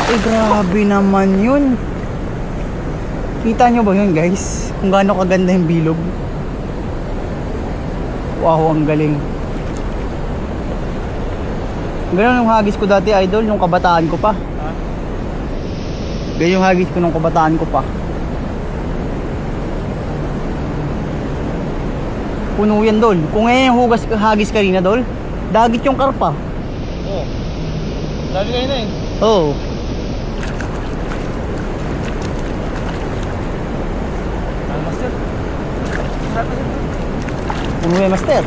Eh, grabe naman yun. Kita nyo ba yun, guys? Kung gaano kaganda yung bilog. Wow, ang galing. Ganun yung hagis ko dati, idol, yung kabataan ko pa. Ganyan yung hagis ko nung kabataan ko pa. Puno yan, dol. Kung ngayon yung hagis kanina, dol, dagit yung karpa. Oo. Dali kayo na eh. Oo. Master. Puno yan, master.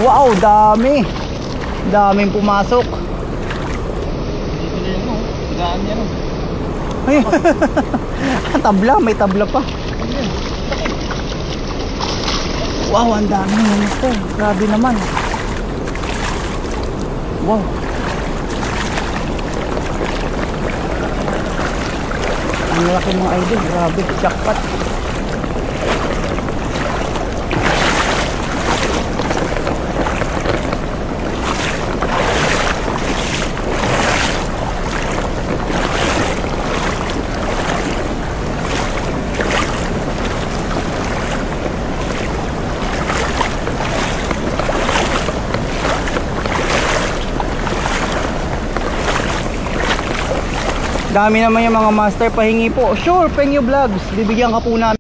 Wow, dami. Daming pumasok. Dito na yun, no? Tigaan niya, no? Ayun. Tabla, may tabla pa. Wow, ang dami nito. Grabe naman. Wow. Ang laki mga idol. Grabe, jackpot. Dami naman yung mga master, pahingi po. Sure, Pengyo Vlogs, bibigyan ka po namin.